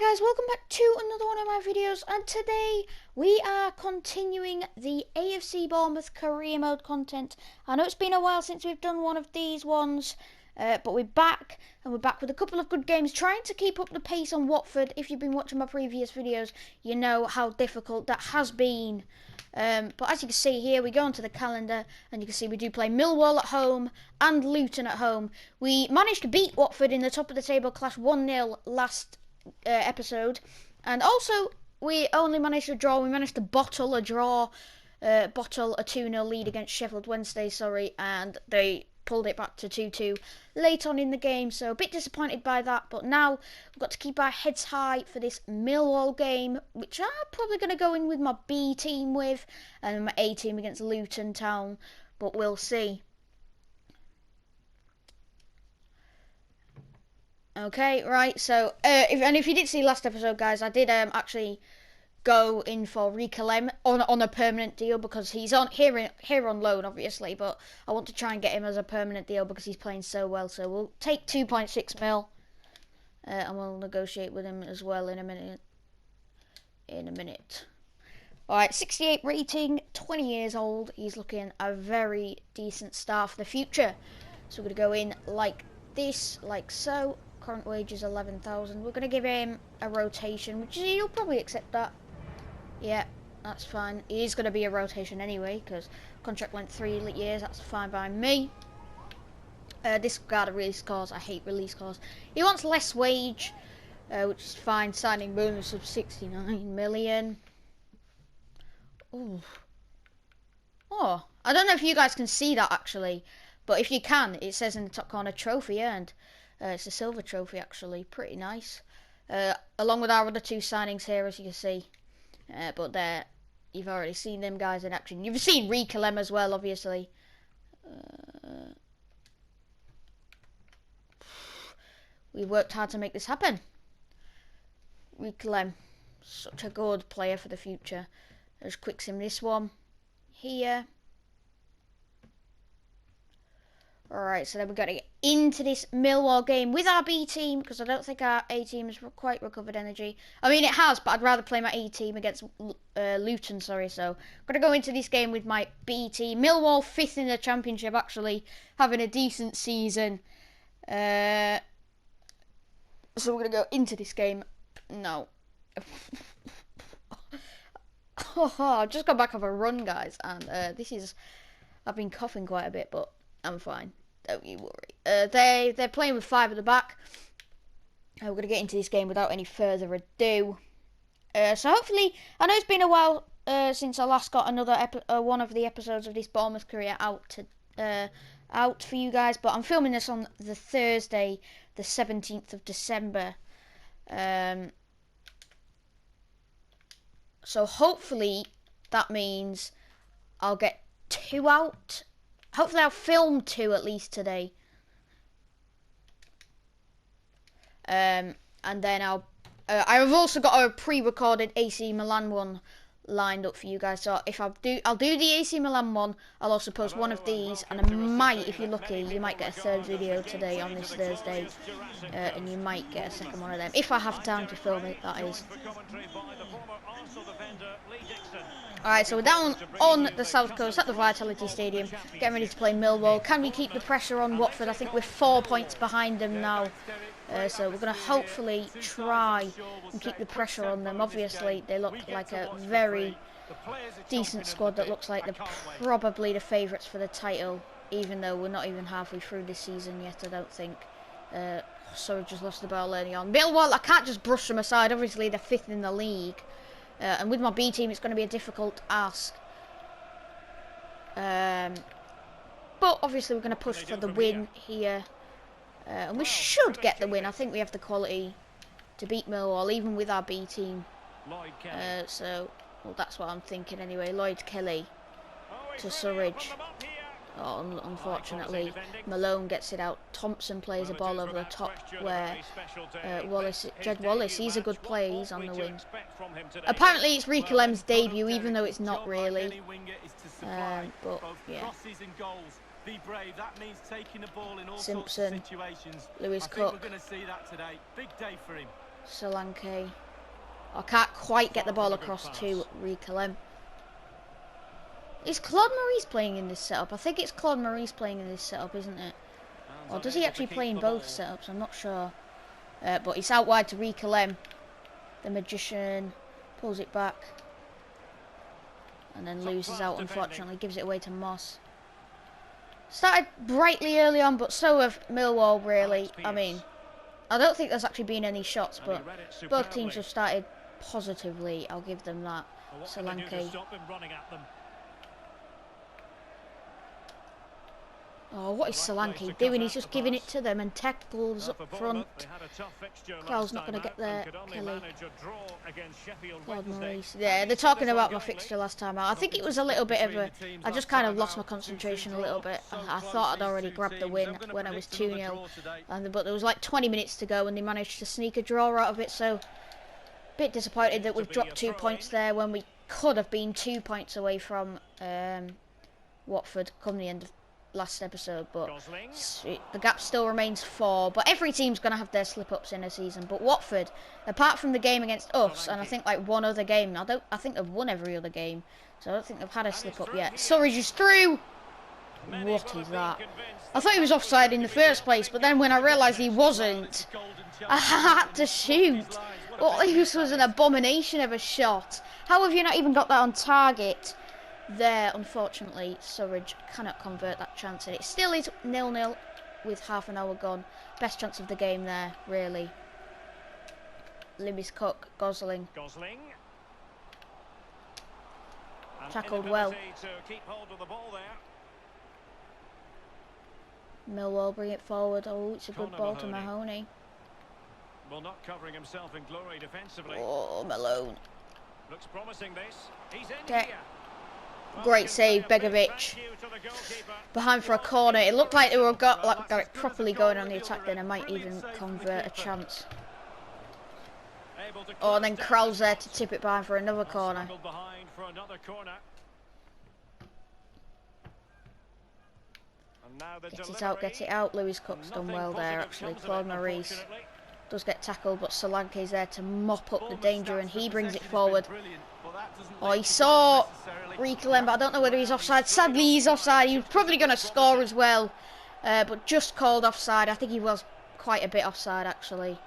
Guys, welcome back to another one of my videos, and today we are continuing the AFC Bournemouth career mode content. I know it's been a while since we've done one of these ones, but we're back, and we're back with a couple of good games, trying to keep up the pace on Watford. If you've been watching my previous videos, you know how difficult that has been. But as you can see here, we go onto the calendar, and you can see we do play Millwall at home and Luton at home. We managed to beat Watford in the top of the table clash 1-0 last episode, and also we only managed to draw. We managed to bottle a 2-0 lead against Sheffield Wednesday, and they pulled it back to 2-2 late on in the game, so a bit disappointed by that. But now we've got to keep our heads high for this Millwall game, which I'm probably going to go in with my B team with, and my A team against Luton Town, but we'll see. Okay, right, so, if you did see last episode, guys, I did actually go in for Ricolem on a permanent deal, because he's on here on loan, obviously, but I want to try and get him as a permanent deal because he's playing so well. So we'll take 2.6 mil, and we'll negotiate with him as well in a minute. Alright, 68 rating, 20 years old. He's looking a very decent star for the future. So we're going to go in like this, like so. Current wage is 11,000. We're going to give him a rotation, which he'll probably accept that. Yeah, that's fine. He is going to be a rotation anyway, because contract went 3 years. That's fine by me. This guy release clause. I hate release clause. He wants less wage, which is fine. Signing bonus of 69 million. Ooh. Oh, I don't know if you guys can see that actually, but if you can, it says in the top corner, trophy earned. It's a silver trophy, actually. Pretty nice. Along with our other 2 signings here, as you can see. But there, you've already seen them guys in action. You've seen Ricolem as well, obviously. We worked hard to make this happen. Ricolem, such a good player for the future. Let's quick sim this one here. Alright, so then we've got to get into this Millwall game with our B team, because I don't think our A team has quite recovered energy. I mean, it has, but I'd rather play my A team against Luton, so I'm going to go into this game with my B team. Millwall 5th in the Championship, actually, having a decent season. So we're going to go into this game. No. I've just got back off a run, guys, and I've been coughing quite a bit, but I'm fine. Don't you worry. They're playing with 5 at the back. We're going to get into this game without any further ado. So hopefully, I know it's been a while since I last got another one of the episodes of this Bournemouth career out for you guys, but I'm filming this on the Thursday, the 17th of December. So hopefully that means I'll get 2 out. Hopefully I'll film 2 at least today. And then I've also got a pre-recorded AC Milan one lined up for you guys. So if I'll do the AC Milan one. I'll also post one of these, and I might, if you're lucky, you might get a 3rd video today on this Thursday, and you might get a 2nd one of them if I have time to film it. That is. Alright, so we're down on the south coast at the Vitality Stadium, getting ready to play Millwall. Can we keep the pressure on Watford? I think we're 4 points behind them now. So we're going to hopefully try and keep the pressure on them. Obviously, they look like a very decent squad that looks like they're probably the favourites for the title, even though we're not even halfway through this season yet, I don't think. Sorry, just lost the ball early on. Millwall, I can't just brush them aside. Obviously, they're 5th in the league. And with my B team, it's going to be a difficult ask. But obviously, we're going to push for the win here. And we should get the win. I think we have the quality to beat Millwall, even with our B team. So, well, that's what I'm thinking anyway. Lloyd Kelly to Surridge. Oh, unfortunately, Malone gets it out. Thompson plays a ball over the top where Jed Wallace, he's a good player, he's on the wing. Apparently it's Ricolem's debut, even though it's not really. But yeah. Simpson, Lewis Cook. Solanke. I can't quite get the ball across to Ricolem. Is Claude Maurice playing in this setup? I think it's Claude Maurice playing in this setup, isn't it? Or does he actually play in both setups? I'm not sure. But he's out wide to Ricolem. The Magician pulls it back. And then loses out, unfortunately. Gives it away to Moss. Started brightly early on, but so have Millwall, really. I mean, I don't think there's actually been any shots, but both teams have started positively. I'll give them that. Solanke. Oh, what is Solanke doing? He's just giving it to them and tackles up front. Crowell's not going to get there. Kelly. Claude Maurice. Yeah, they're talking about my fixture last time out. I think it was a little bit of a... I just kind of lost my concentration a little bit. I thought I'd already grabbed the win when I was 2-0. But there was like 20 minutes to go and they managed to sneak a draw out of it. So, a bit disappointed that we've dropped 2 points there when we could have been 2 points away from Watford come the end of last episode, but the gap still remains 4. But every team's going to have their slip-ups in a season. But Watford, apart from the game against us, and I think like one other game, I think they've won every other game, so I don't think they've had a slip-up yet. Surridge is through! What is that? I thought he was offside in the first place, but then when I realised he wasn't, I had to shoot. Well, this was an abomination of a shot. How have you not even got that on target? There, unfortunately, Surridge cannot convert that chance, and it still is 0-0 with half an hour gone. Best chance of the game there, really. Lewis Cook, Gosling. Tackled well. Millwall bring it forward. Oh, it's a good ball to Mahoney. Well, not covering himself in glory defensively. Oh, Malone. Looks promising this. He's in Okay. here. Great save, Begovic. Behind for a corner. It looked like they were got it properly going on the attack then. I might even convert a chance. Oh, and then Crowell's there to tip it behind for another corner. Get it out. Lewis Cook's done well there, actually. Claude Maurice does get tackled, but Solanke's there to mop up the danger, and he brings it forward. Oh, he saw Ricolem, but I don't know whether he's offside. Sadly, he's offside. He was probably going to score as well, but just called offside. I think he was quite a bit offside, actually.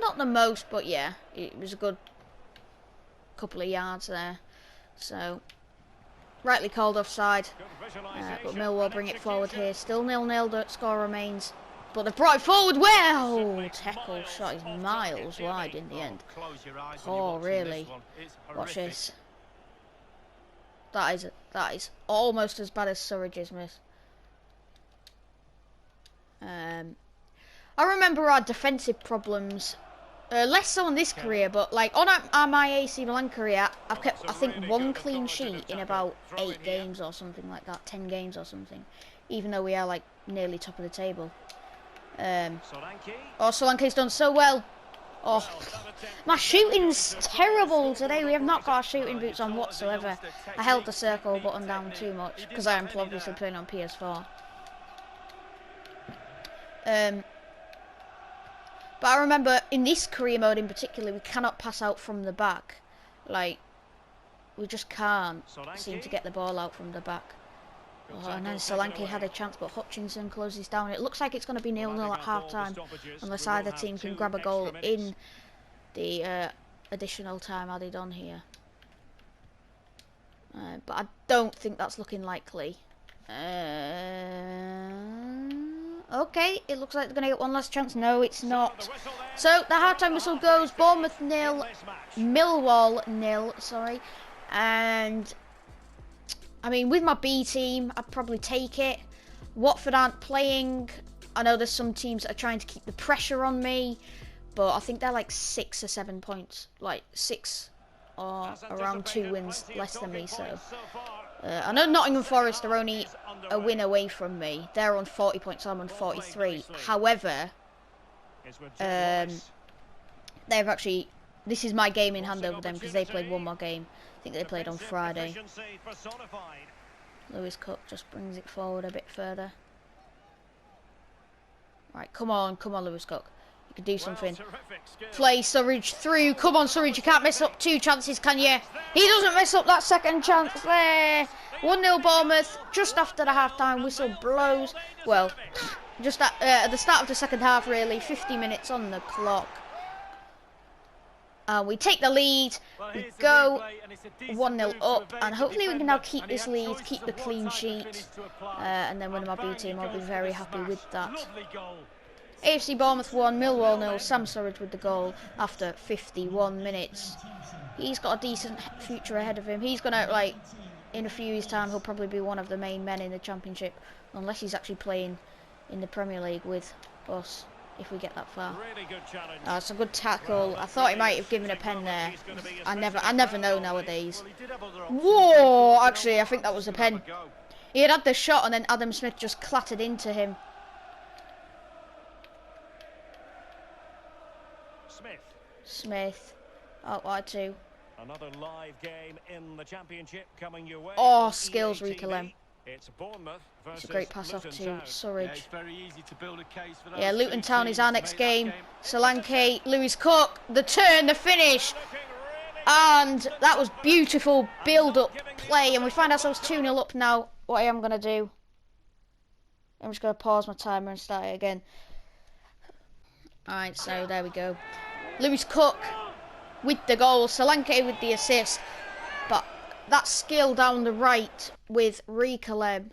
Not the most, but yeah, it was a good couple of yards there. So, rightly called offside, but Millwall bring it forward here. Still 0-0, the score remains. But they've brought it forward well. Tackle shot is miles wide in the end. Oh, really? Watch this. That is almost as bad as Surridge's miss. I remember our defensive problems. Less so on this career, but like on my AC Milan career, I've kept, I think, 1 clean sheet in about 8 games or something like that, 10 games or something. Even though we are like nearly top of the table. Oh, Solanke's done so well. Oh, my shooting's terrible today. We have not got our shooting boots on whatsoever. I held the circle button down too much because I am obviously playing on PS4. But I remember in this career mode in particular, we cannot pass out from the back. Like, we just can't seem to get the ball out from the back. Oh, and then Solanke had a chance, but Hutchinson closes down. It looks like it's going to be 0-0 at half-time, unless either team can grab a goal in the additional time added on here. But I don't think that's looking likely. Okay, it looks like they're going to get one last chance. No, it's not. So, the half-time whistle goes. Bournemouth 0, Millwall 0, sorry. And... I mean, with my B team, I'd probably take it. Watford aren't playing. I know there's some teams that are trying to keep the pressure on me, but I think they're like 6 or 7 points, like 6 or around 2 wins less than me. So I know Nottingham Forest are only a win away from me. They're on 40 points, I'm on 43. However, they've actually, this is my game in hand over them because they played 1 more game. I think they played on Friday. Lewis Cook just brings it forward a bit further. Right, come on, Lewis Cook. You can do something. Terrific skill. Play Surridge through. Come on, Surridge. You can't mess up 2 chances, can you? He doesn't mess up that second chance there. 1-0 Bournemouth. Just after the half-time whistle blows. Well, just at the start of the second half, really. 50 minutes on the clock. We take the lead. We go 1-0 up. And hopefully we can now keep this lead, keep the clean sheet. And then win my B team. I'll be very happy with that. AFC Bournemouth 1, Millwall 0, Sam Surridge with the goal after 51 minutes. He's got a decent future ahead of him. He's going to, like, in a few years' time, he'll probably be one of the main men in the Championship, unless he's actually playing in the Premier League with us, if we get that far. It's a good tackle. I thought he might have given a pen there. I never know nowadays. Whoa, actually, I think that was a pen. He had the shot, and then Adam Smith just clattered into him. Smith, out wide too. Another live game in the Championship coming your way. Oh, skills, Ricolem. It's Bournemouth versus It's a great pass off to Surridge. Yeah, it's very easy to build a case for those Yeah, Luton two Town is our teams next to make game. that Solanke, Lewis Cook, the turn, the finish. And that was beautiful build-up play. And we find ourselves 2-0 up now. What I am going to do, I'm just going to pause my timer and start it again. Alright, so there we go. Lewis Cook with the goal, Solanke with the assist, but that skill down the right with Ricolem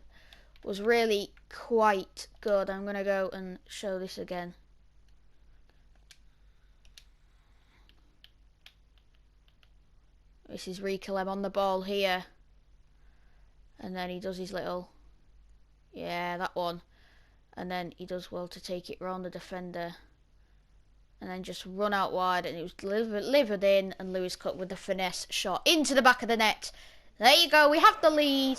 was really quite good. I'm going to go and show this again. This is Ricolem on the ball here, and then he does his little, yeah, that one, and then he does well to take it round the defender. And then just run out wide, and it was delivered in, and Lewis Cook with the finesse shot into the back of the net. There you go, we have the lead.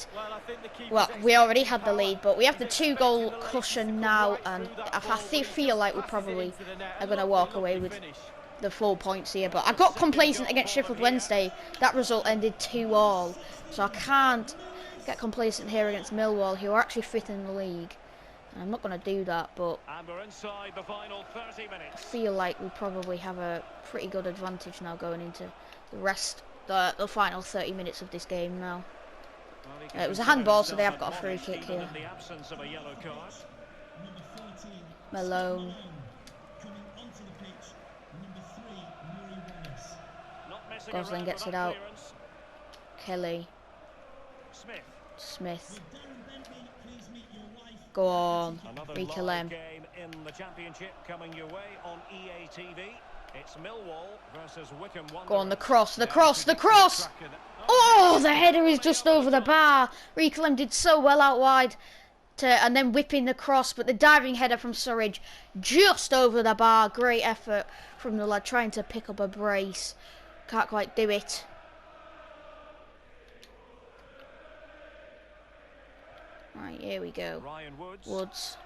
Well, we already had the lead, but we have the 2-goal cushion now, and I feel like we probably are going to walk away with the 4 points here. But I got complacent against Sheffield Wednesday. That result ended 2-2, so I can't get complacent here against Millwall, who are actually 5th in the league. I'm not going to do that, but And we're inside the final 30 I minutes. feel like we probably have a pretty good advantage now going into the rest, the final 30 minutes of this game now. It was a handball, so they have got a free kick here. In the absence of a yellow card. Malone, Not messing Gosling around gets with it that out. clearance. Kelly, Smith. Smith. Go on, Another live Ricolem. game in the Championship coming your way on EA TV. It's Millwall versus Wycombe Wanderers. Go on, the cross, the cross, the cross! Oh, the header is just over the bar. Ricolem did so well out wide, and then whipping the cross, but the diving header from Surridge just over the bar. Great effort from the lad trying to pick up a brace. Can't quite do it. Right, here we go. Ryan Woods. Woods.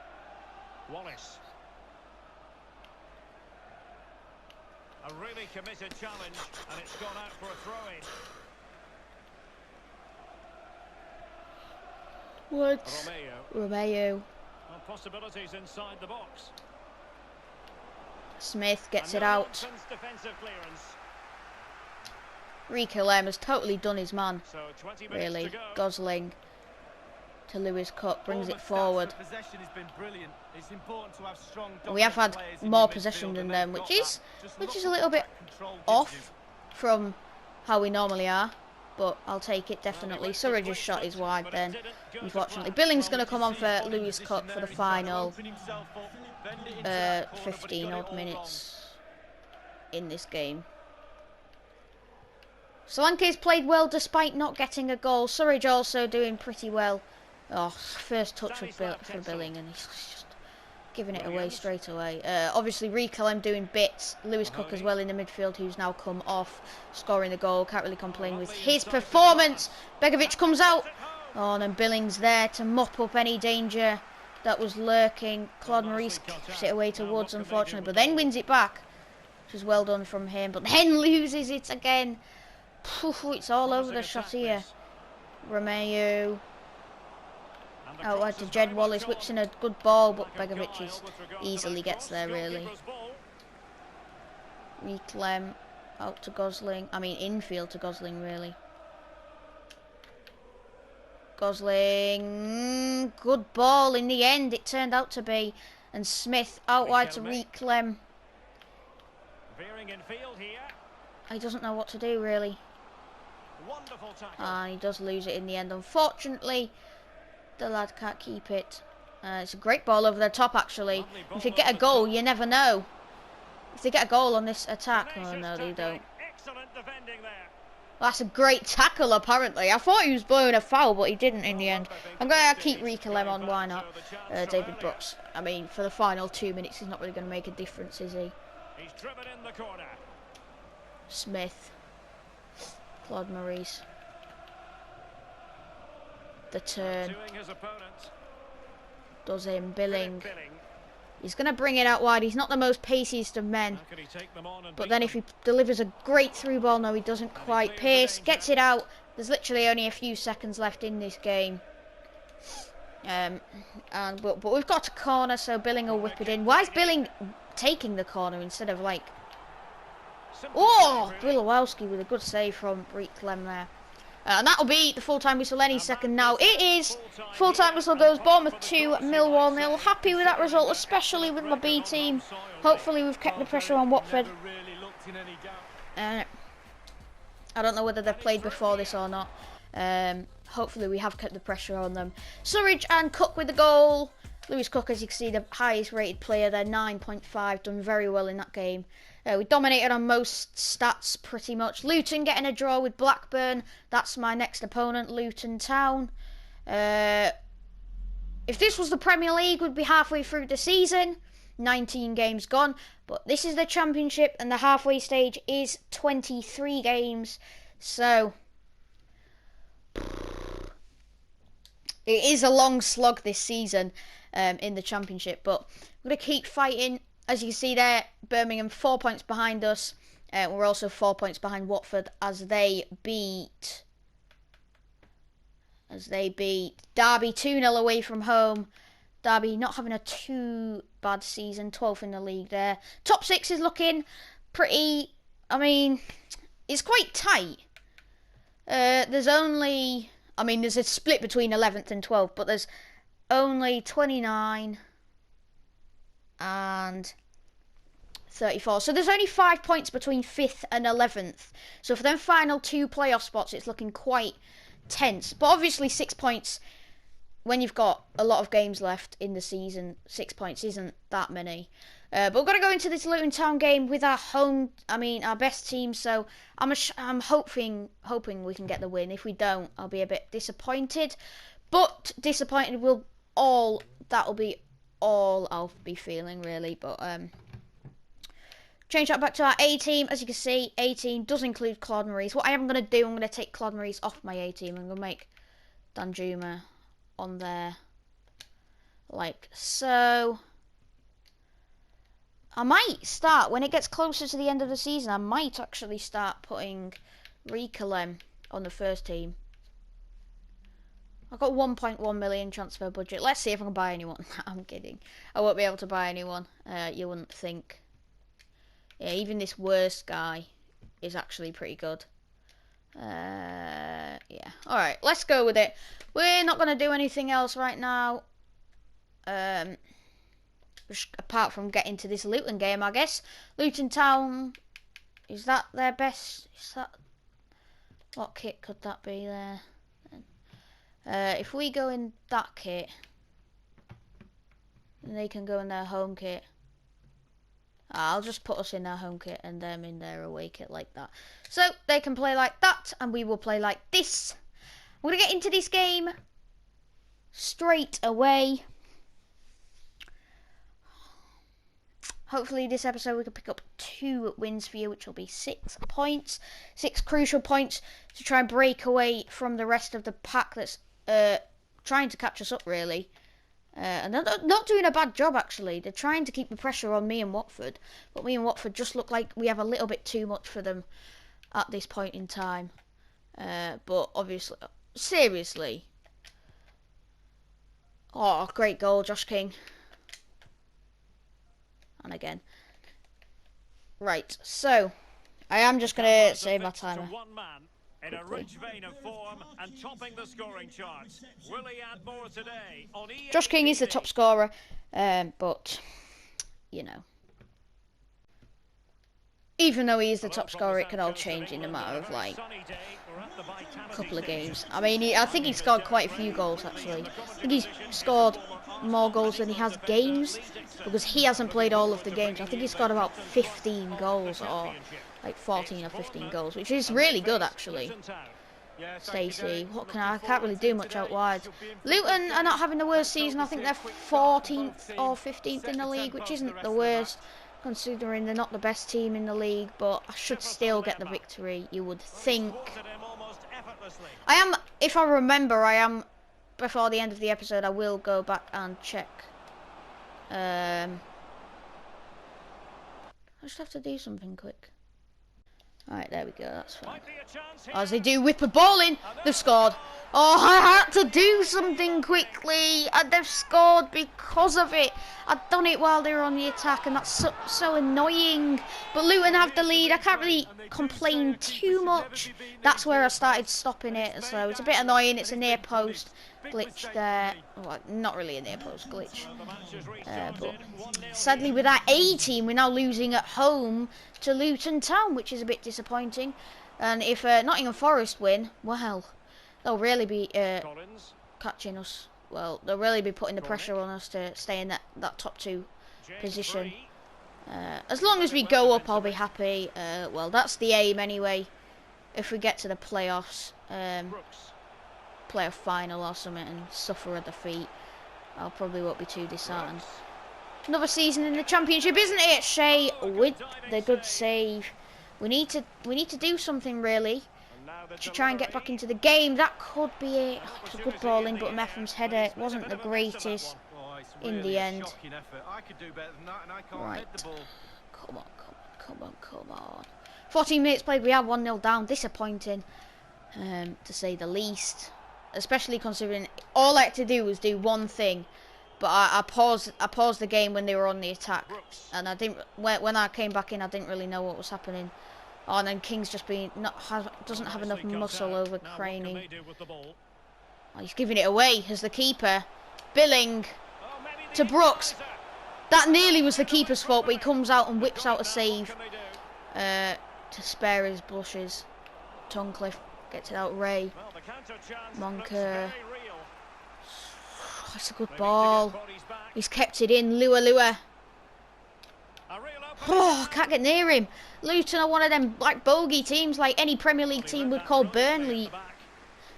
Wallace. A really committed challenge, and it's gone out for a throw-in. Woods. Romeo. Well, possibilities inside the box. Smith gets it And no out. nonsense defensive clearance. Ricolem has totally done his man. So 20 minutes Really. to go. Gosling to Lewis Cook, brings it Bournemouth's forward. stats for possession has been brilliant. It's important to have strong, We have had dominant players in more your possession midfield, than and them, they've which got is that. Just which look is at a little the bit control gives off you. from how we normally are. But I'll take it definitely. Surridge's shot is wide then, unfortunately. Billing's going to come on for Lewis Cook for the final 15 odd minutes in this game. Solanke's played well despite not getting a goal. Surridge also doing pretty well. Oh, first touch for Billing, and he's just giving it away straight away. Obviously, Ricolem doing bits. Lewis Cook as well in the midfield, who's now come off, scoring the goal. Can't really complain with his performance. Begovic comes out. Oh, and then Billing's there to mop up any danger that was lurking. Claude Maurice gives it away to Woods, unfortunately, but then wins it back, which is well done from him. But then loses it again. It's all over the shot here. Romeo. Out wide to Jed Wallace, whips in a good ball, but Begovic easily gets there, really. Reclaim out to Gosling. I mean, infield to Gosling, really. Gosling. Good ball in the end, it turned out to be. And Smith out wide to Reclaim. Veering in field here. He doesn't know what to do, really. Wonderful tackle. And he does lose it in the end. Unfortunately, the lad can't keep it. It's a great ball over the top, actually. If you get a goal, you never know. If they get a goal on this attack, oh no, they don't. Excellent defending there. That's a great tackle, apparently. I thought he was blowing a foul, but he didn't in the end. I'm going to keep Reclaim on, why not? David Brooks. I mean, for the final 2 minutes, he's not really going to make a difference, is he? He's driven in the corner. Smith. Claude Maurice. The turn. His opponent. Does him. Billing. He's going to bring it out wide. He's not the most paciest of men. But then if he delivers a great through ball, no, he doesn't quite. Pearce gets it out. There's literally only a few seconds left in this game. But we've got a corner, so Billing will whip it in. Why is Billing taking the corner instead of, like... Oh! Bilowowski with a good save from Reclaim there. And that'll be the full-time whistle any second now. It is. Full-time whistle goes Bournemouth 2, Millwall 0. Happy with that result, especially with my B team. Hopefully we've kept the pressure on Watford. I don't know whether they've played before this or not. Hopefully we have kept the pressure on them. Surridge and Cook with the goal. Lewis Cook, as you can see, the highest rated player there, 9.5. Done very well in that game. We dominated on most stats, pretty much. Luton getting a draw with Blackburn. That's my next opponent, Luton Town. If this was the Premier League, we'd be halfway through the season. 19 games gone. But this is the Championship, and the halfway stage is 23 games. So, it is a long slog this season in the Championship. But I'm going to keep fighting. As you can see there, Birmingham 4 points behind us. We're also 4 points behind Watford as they beat Derby 2-0 away from home. Derby not having a too bad season, 12th in the league there. Top 6 is looking pretty, I mean, it's quite tight. There's a split between 11th and 12th, but there's only 29 and 34. So there's only 5 points between 5th and 11th. So for them final 2 playoff spots, it's looking quite tense. But obviously 6 points, when you've got a lot of games left in the season, 6 points isn't that many. But we're going to go into this Luton Town game with our best team. So I'm hoping we can get the win. If we don't, I'll be a bit disappointed. But disappointed that'll be all I'll be feeling, really. But change that back to our A team. As you can see, A team does include Claude Maurice. What I am going to do, I'm going to take Claude Maurice off my A team. I'm going to make Danjuma on there, like so. I might start, when it gets closer to the end of the season, I might actually start putting Reclaim on the first team. I've got 1.1 million transfer budget. Let's see if I can buy anyone. I'm kidding. I won't be able to buy anyone. You wouldn't think. Yeah, even this worst guy is actually pretty good. Yeah. Alright, let's go with it. We're not going to do anything else right now. Apart from getting to this Luton game, I guess. Luton Town, is that their best? What kit could that be there? If we go in that kit, then they can go in their home kit. I'll just put us in our home kit and them in their away kit like that. So they can play like that and we will play like this. We're going to get into this game straight away. Hopefully this episode we can pick up 2 wins for you, which will be 6 points. 6 crucial points to try and break away from the rest of the pack that's trying to catch us up, really. And they're not doing a bad job, actually. They're trying to keep the pressure on me and Watford. But me and Watford just look like we have a little bit too much for them at this point in time. But obviously, seriously. Oh, great goal, Josh King. And again. Right, so I am just going to save my timer. In a rich vein of form and topping the scoring charts. Will he add more today on EA Josh King is the TV? top scorer, but, you know. Even though he is the top scorer, it could all change in a matter of, like, a couple of games. I mean, I think he scored quite a few goals, actually. I think he's scored more goals than he has games, because he hasn't played all of the games. I think he scored about 15 goals, or like 14 or 15 goals, which is really good, actually. Stacey, I can't really do much out wide. Luton are not having the worst season. I think they're 14th or 15th in the league, which isn't the worst, considering they're not the best team in the league, but I should still get the victory, you would think. If I remember, before the end of the episode, I will go back and check. I just have to do something quick. Alright, there we go, that's fine. As they do whip a ball in, they've scored. Oh, I had to do something quickly, and they've scored because of it. I'd done it while they were on the attack, and that's so annoying. But Luton have the lead. I can't really complain too much. That's where I started stopping it, so it's a bit annoying. It's a near post glitch there. Well, not really a near post glitch. But sadly, with our A team, we're now losing at home to Luton Town, which is a bit disappointing. And if Nottingham Forest win, well, they'll really be catching us. Well, they'll really be putting the pressure on us to stay in that top 2 position. As long as we go up, I'll be happy. Well, that's the aim anyway. If we get to the playoffs, playoff final or something, and suffer a defeat, I probably won't be too disheartened. Another season in the Championship, isn't it? Shea with the good save. We need to do something really to try and get back into the game. That could be it. Oh, it's a good ball in, but Meffam's header wasn't the greatest in the end. Right. Come on. 14 minutes played, we are 1-0 down. Disappointing, to say the least. Especially considering all I had to do was do one thing. But I paused the game when they were on the attack, and I didn't. When I came back in, I didn't really know what was happening. Oh, and then King's just doesn't have enough muscle over Craney. Oh, he's giving it away as the keeper. Billing to Brooks. That nearly was the keeper's fault, but he comes out and whips out a save to spare his blushes. Tonecliffe gets it out. Ray. Monker. That's a good ball. He's kept it in. Lua. Oh, can't get near him. Luton are one of them like bogey teams, like any Premier League team would call Burnley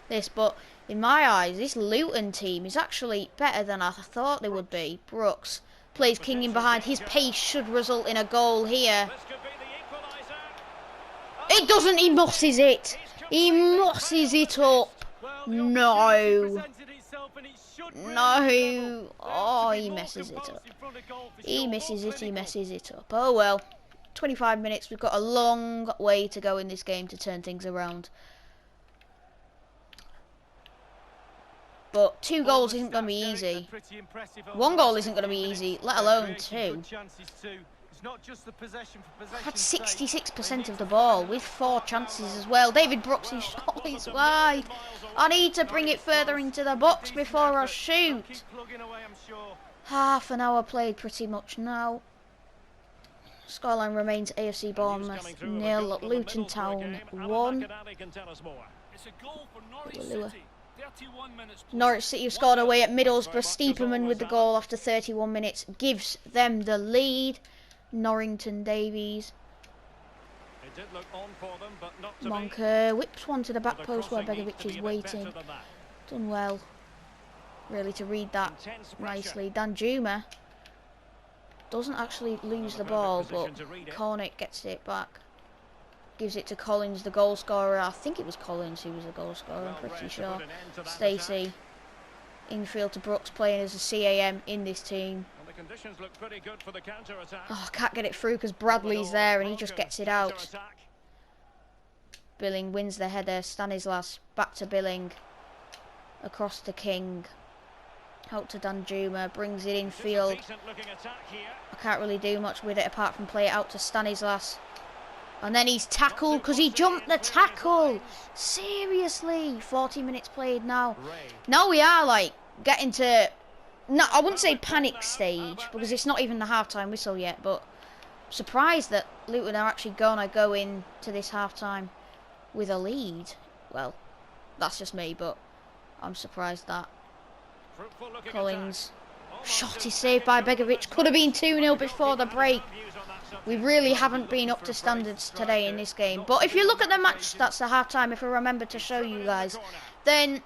this, but in my eyes, this Luton team is actually better than I thought they would be. Brooks plays King in behind. His pace should result in a goal here. It doesn't. He mosses it. He mosses it up. No. Oh, he messes it up. He messes it up. Oh well. 25 minutes. We've got a long way to go in this game to turn things around. But 2 goals isn't going to be easy. 1 goal isn't going to be easy, let alone 2. I've had 66% of the ball with 4 chances as well. David Brooks' shot is wide. I need to bring it further into the box before I shoot. Half an hour played pretty much now. Scoreline remains AFC Bournemouth 0, Luton Town 1. Norwich City have scored away at Middlesbrough. Stiepermann with the goal after 31 minutes gives them the lead. Norrington Davies. Monker whips one to the back post where Begovic is waiting. Done well, really, to read that nicely. Danjuma doesn't actually lose the ball, but Cornick gets it back. Gives it to Collins, the goal scorer. I think it was Collins who was the goal scorer, I'm pretty sure. Stacey. Infield to Brooks, playing as a CAM in this team. Oh, can't get it through because Bradley's there and he just gets it out. Billing wins the header. Stanislas back to Billing. Across to King. Out to Danjuma, brings it in field. Decent looking attack here. I can't really do much with it apart from play it out to Stanislas. And then he's tackled because he jumped the tackle. Seriously, 40 minutes played now. Now we are like getting to, no, I wouldn't say panic stage because it's not even the half-time whistle yet, but I'm surprised that Luton are actually gonna go into this half-time with a lead. Well, that's just me, but I'm surprised that. Fruitful looking Collins. attack. Shot is saved by Begovic. Could have been 2-0 before the break. We really haven't been up to standards today in this game. But if you look at the match stats at half-time, if I remember to show you guys, then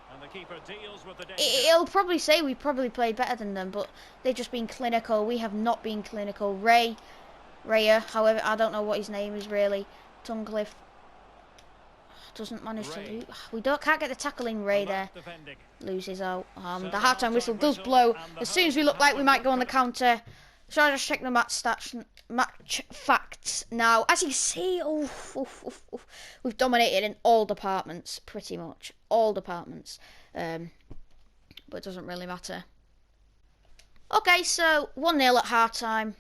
it'll probably say we probably played better than them, but they've just been clinical. We have not been clinical. Raya, however, I don't know what his name is really. Tungcliffe doesn't manage to lose. We can't get the tackling. Ray there loses out. The half-time whistle does blow as soon as we look like we might go on the counter. So I just check the match facts now. As you can see, we've dominated in all departments, pretty much all departments. But it doesn't really matter. Okay, so 1-0 at half-time.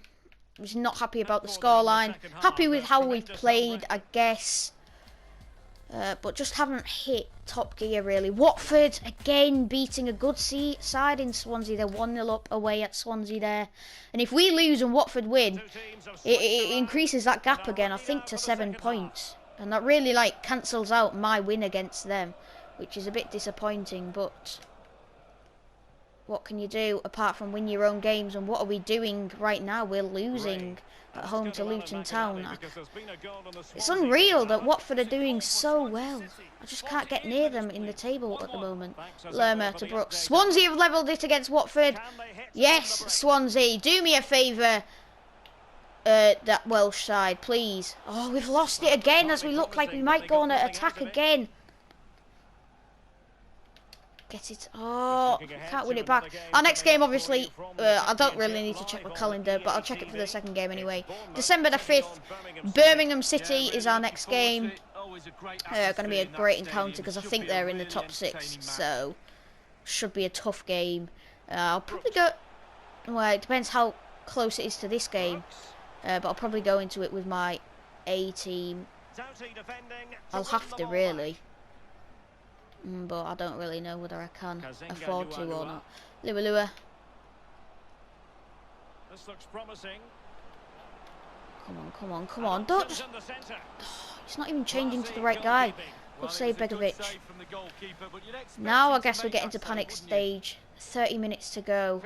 I was not happy about the scoreline. Happy with how we've played, I guess. But just haven't hit top gear really. Watford again beating a good side in Swansea. They're 1-0 up away at Swansea there. And if we lose and Watford win, it increases that gap again, I think, to 7 points. And that really like cancels out my win against them, which is a bit disappointing. But what can you do apart from win your own games? And what are we doing right now? We're losing at home to Luton Town. It's unreal that Watford are doing so well. I just can't get near them in the table at the moment. Lerma to Brooks. Swansea have levelled it against Watford. Yes, Swansea, do me a favour. That Welsh side, please. Oh, we've lost it again as we look like we might go on an attack again. Get it. Oh, can't win it back. Our next game, obviously, I don't really need to check the calendar, but I'll check it for the second game anyway. December the 5th, Birmingham City is our next game. Going to be a great encounter because I think they're in the top 6, so should be a tough game. I'll probably go, well, it depends how close it is to this game, but I'll probably go into it with my A team. I'll have to, really. But I don't really know whether I can afford to or not. Lua. This looks promising. Come on. Don't just... It's not even changing to the right guy. Good save, Begovic. Now I guess we're getting to panic stage. 30 minutes to go.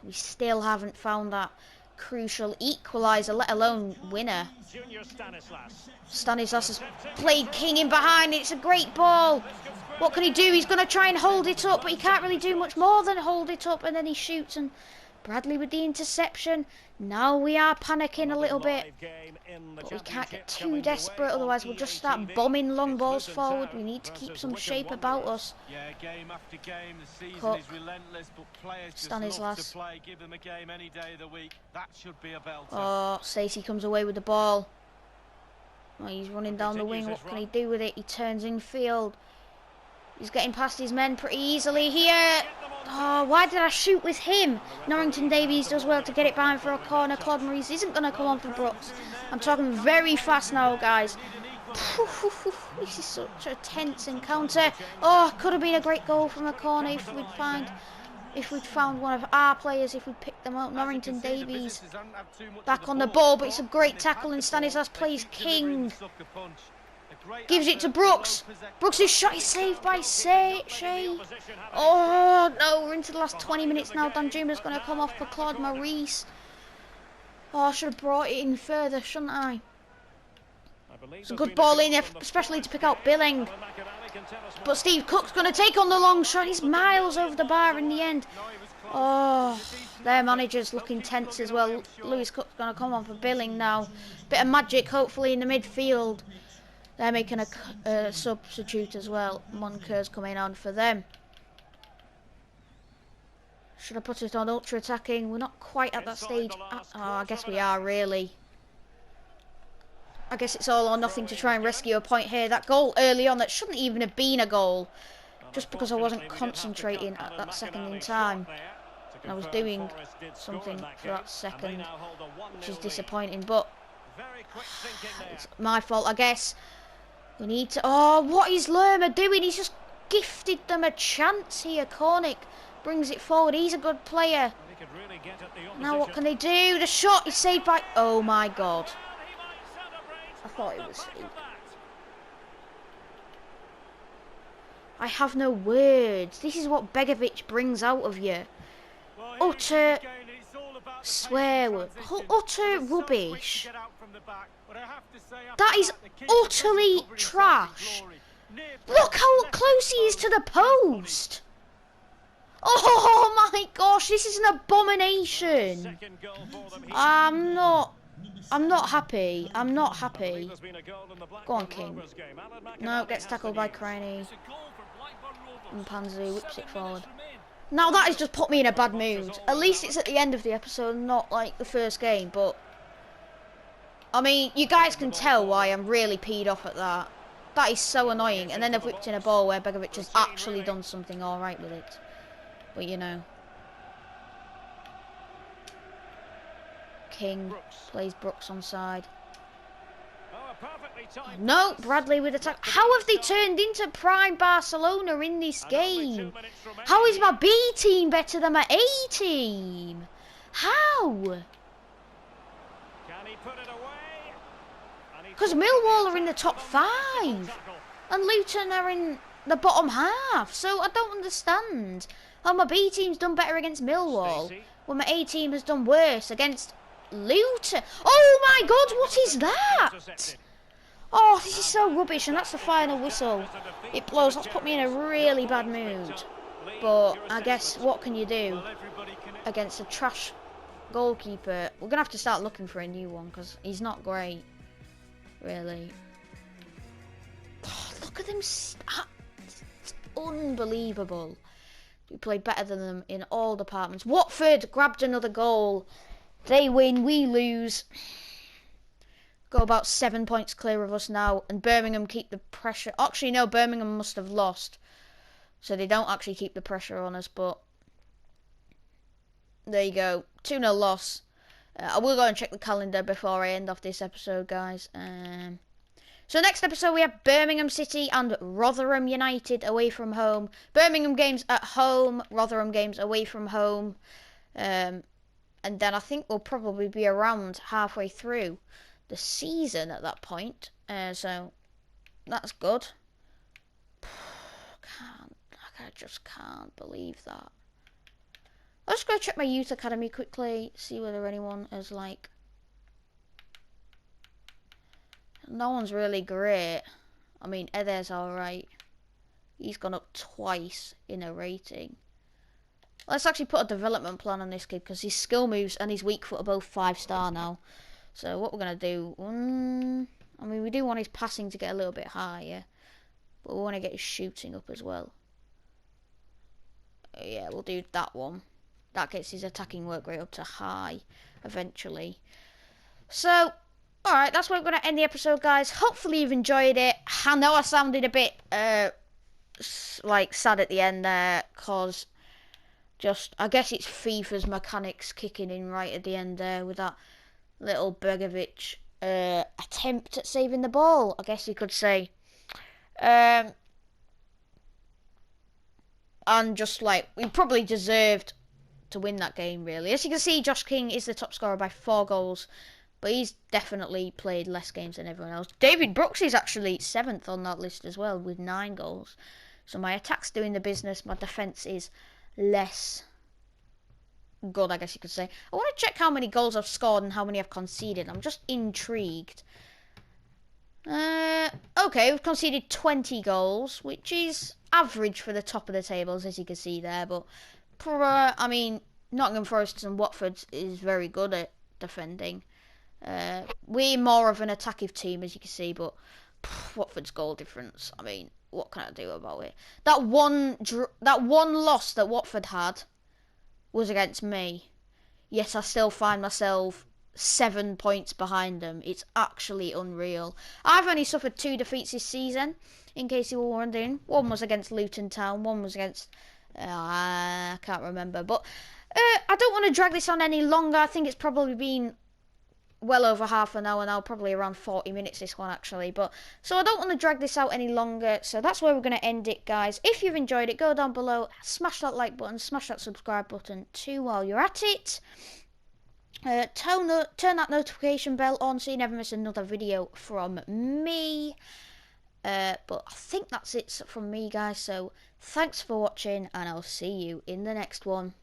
We still haven't found that crucial equaliser, let alone winner. Stanislas has played king in behind. It's a great ball. What can he do? He's going to try and hold it up, but he can't really do much more than hold it up, and then he shoots, and Bradley with the interception. Now we are panicking a little bit, but we can't get too desperate, otherwise we'll just start bombing long balls forward. We need to keep some shape about us. Yeah, game after game, the season Cook. is relentless, but players just Stanislas. love to play. Give them a game any day of the week. That should be a belter. Oh, Stacey comes away with the ball. Oh, he's running down the wing. What can he do with it? He turns in field. He's getting past his men pretty easily here. Oh, why did I shoot with him? Norrington Davies does well to get it behind for a corner. Claude Maurice isn't going to come on for Brooks. I'm talking very fast now, guys. This is such a tense encounter. Oh, could have been a great goal from a corner if we'd found one of our players, if we'd picked them up. Norrington Davies back on the ball, but it's a great tackle, and Stanislas plays king. Gives it to Brooks. Brooks' shot is saved by Shea. Oh no, we're into the last 20 minutes now. Danjuma's going to come off for Claude Maurice. Oh, I should have brought it in further, shouldn't I? It's a good ball in there, especially to pick out Billing. But Steve Cook's going to take on the long shot. He's miles over the bar in the end. Oh, their manager's looking tense as well. Lewis Cook's going to come on for Billing now. Bit of magic, hopefully, in the midfield. They're making a substitute as well. Monker's coming on for them. Should I put it on ultra attacking? We're not quite at that stage. Oh, I guess we are, really. I guess it's all or nothing to try and rescue a point here. That goal early on, that shouldn't even have been a goal. Just because I wasn't concentrating at that second in time. And I was doing something for that second, which is disappointing, but it's my fault, I guess. We need to... Oh, what is Lerma doing? He's just gifted them a chance here. Cornick brings it forward. He's a good player. Now what can they do? The shot is saved by... Oh, my God. I thought it was saved. I have no words. This is what Begovic brings out of you. Utter swear word. Utter rubbish. That is utterly trash. Look how close he is to the post. Oh my gosh, this is an abomination. I'm not happy. I'm not happy. Go on, King. No, gets tackled by Craney. And Panzu whips it forward. Now that has just put me in a bad mood. At least it's at the end of the episode, not like the first game, but... I mean, you guys can tell why I'm really peed off at that. That is so annoying. And then they've whipped in a ball where Begovic has actually done something alright with it. But you know. King plays Brooks on side. No, Bradley with attack. How have they turned into prime Barcelona in this game? How is my B team better than my A team? How? Because Millwall are in the top 5 and Luton are in the bottom half. So I don't understand how my B team's done better against Millwall when my A team has done worse against Luton. Oh my God, what is that? Oh, this is so rubbish, and that's the final whistle. It blows. That's put me in a really bad mood. But I guess what can you do against a trash goalkeeper? We're going to have to start looking for a new one because he's not great, really. Oh, look at them. It's unbelievable. We played better than them in all departments. Watford grabbed another goal. They win, we lose. Got about 7 points clear of us now, and Birmingham keep the pressure. Actually, no, Birmingham must have lost, so they don't actually keep the pressure on us, but there you go. 2-0 loss. I will go and check the calendar before I end off this episode, guys. So next episode we have Birmingham City and Rotherham United away from home. Birmingham games at home, Rotherham games away from home. And then I think we'll probably be around halfway through the season at that point. So that's good. I just can't believe that. I'll just go check my youth academy quickly, see whether anyone is like... No one's really great. I mean, Eder's alright. He's gone up twice in a rating. Let's actually put a development plan on this kid because his skill moves and his weak foot are both 5-star now. So what we're going to do... I mean, we do want his passing to get a little bit higher. But we want to get his shooting up as well. Yeah, we'll do that one. That gets his attacking work rate up to high eventually. So... Alright, that's where we're going to end the episode, guys. Hopefully you've enjoyed it. I know I sounded a bit, like, sad at the end there, because just, I guess it's FIFA's mechanics kicking in right at the end there with that little Begovic attempt at saving the ball, I guess you could say. And just, like, we probably deserved to win that game, really. As you can see, Josh King is the top scorer by 4 goals. But he's definitely played less games than everyone else. David Brooks is actually 7th on that list as well with 9 goals. So my attack's doing the business. My defence is less good, I guess you could say. I want to check how many goals I've scored and how many I've conceded. I'm just intrigued. Okay, we've conceded 20 goals, which is average for the top of the tables, as you can see there. But, I mean, Nottingham Forest and Watford is very good at defending. We're more of an attacking team, as you can see, but Watford's goal difference, I mean, what can I do about it? That one loss that Watford had was against me, yet I still find myself 7 points behind them. It's actually unreal. I've only suffered 2 defeats this season, in case you were wondering. One was against Luton Town, one was against I can't remember, but I don't want to drag this on any longer. I think it's probably been well over half an hour now, probably around 40 minutes this one actually, but so I don't want to drag this out any longer, so that's where we're going to end it, guys. If you've enjoyed it, go down below, smash that like button, smash that subscribe button too while you're at it. Turn that notification bell on so you never miss another video from me. But I think that's it from me, guys, so thanks for watching and I'll see you in the next one.